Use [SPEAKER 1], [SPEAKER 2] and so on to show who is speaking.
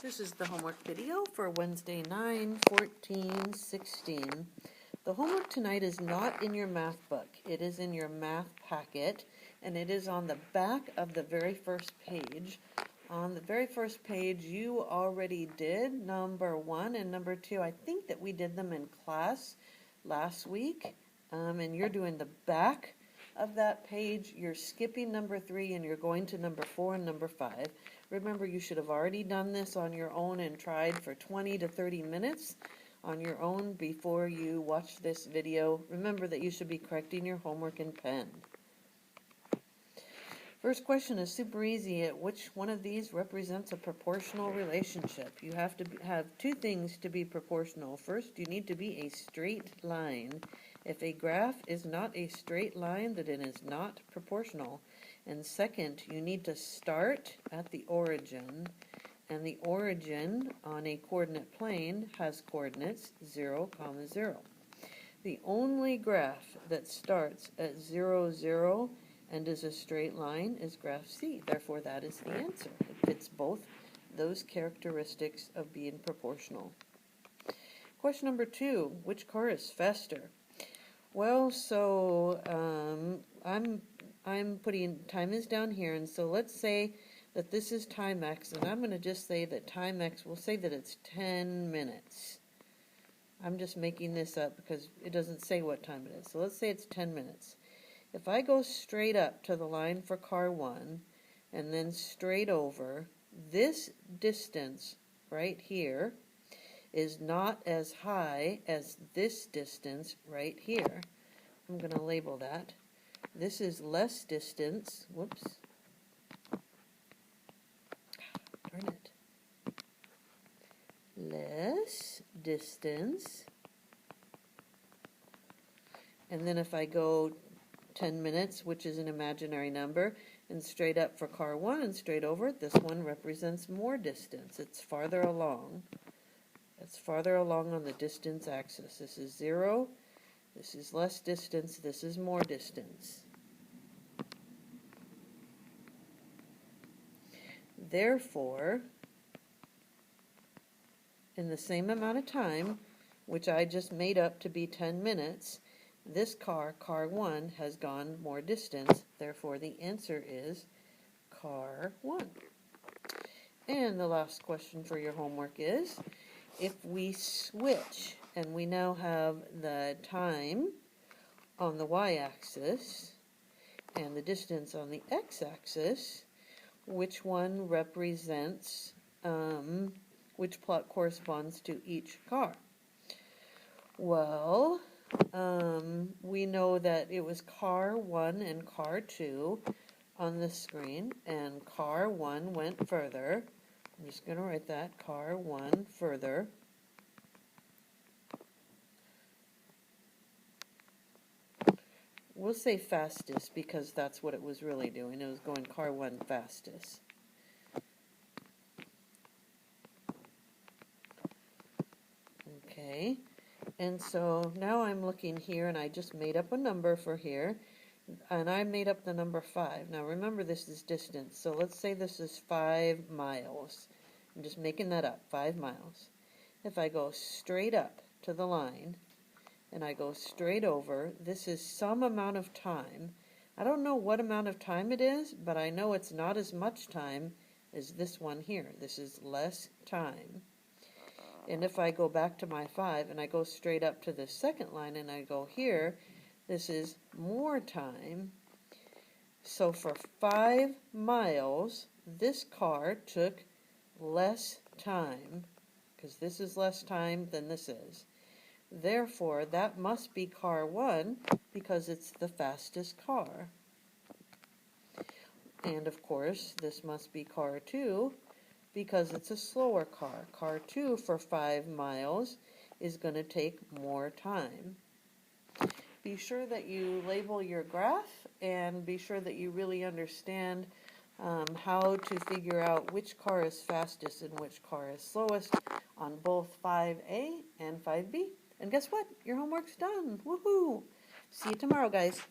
[SPEAKER 1] This is the homework video for Wednesday 9/14/16. The homework tonight is not in your math book. It is in your math packet, and it is on the back of the very first page. On the very first page, you already did number 1 and number 2. I think that we did them in class last week, and you're doing the back of that page. You're skipping number 3 and you're going to number 4 and number 5. Remember, you should have already done this on your own and tried for 20 to 30 minutes on your own before you watch this video. Remember that you should be correcting your homework in pen. First question is super easy. Which one of these represents a proportional relationship? You have to have two things to be proportional. First, you need to be a straight line. If a graph is not a straight line, then it is not proportional. And second, you need to start at the origin, and the origin on a coordinate plane has coordinates 0, 0. The only graph that starts at 0, 0 and is a straight line is graph C. Therefore, that is the answer. It fits both those characteristics of being proportional. Question number 2, which car is faster? Well, so I'm putting time is down here, and so let's say that this is time x, and I'm going to just say that time x, we'll say that it's 10 minutes. I'm just making this up because it doesn't say what time it is. So let's say it's 10 minutes. If I go straight up to the line for car 1 and then straight over, this distance right here is not as high as this distance right here. I'm going to label that. This is less distance. Whoops. Darn it. Less distance. And then if I go 10 minutes, which is an imaginary number, and straight up for car 1 and straight over, this one represents more distance. It's farther along. It's farther along on the distance axis. This is 0. This is less distance. This is more distance. Therefore, in the same amount of time, which I just made up to be 10 minutes, this car 1, has gone more distance. Therefore, the answer is car 1. And the last question for your homework is, if we switch and we now have the time on the y-axis and the distance on the x-axis, which one represents, which plot corresponds to each car? Well, we know that it was car 1 and car 2 on the screen, and car 1 went further. I'm just going to write that, car 1 further. We'll say fastest because that's what it was really doing. It was going car 1 fastest. Okay, and so now I'm looking here, and I just made up a number for here, and I made up the number 5. Now remember, this is distance, so let's say this is 5 miles. I'm just making that up, 5 miles. If I go straight up to the line, and I go straight over, this is some amount of time. I don't know what amount of time it is, but I know it's not as much time as this one here. This is less time. And if I go back to my 5 and I go straight up to the second line and I go here, this is more time. So for 5 miles, this car took less time, because this is less time than this is. Therefore, that must be car 1 because it's the fastest car. And of course, this must be car 2 because it's a slower car. Car 2 for 5 miles is going to take more time. Be sure that you label your graph, and be sure that you really understand how to figure out which car is fastest and which car is slowest on both 5A and 5B. And guess what? Your homework's done. Woohoo! See you tomorrow, guys.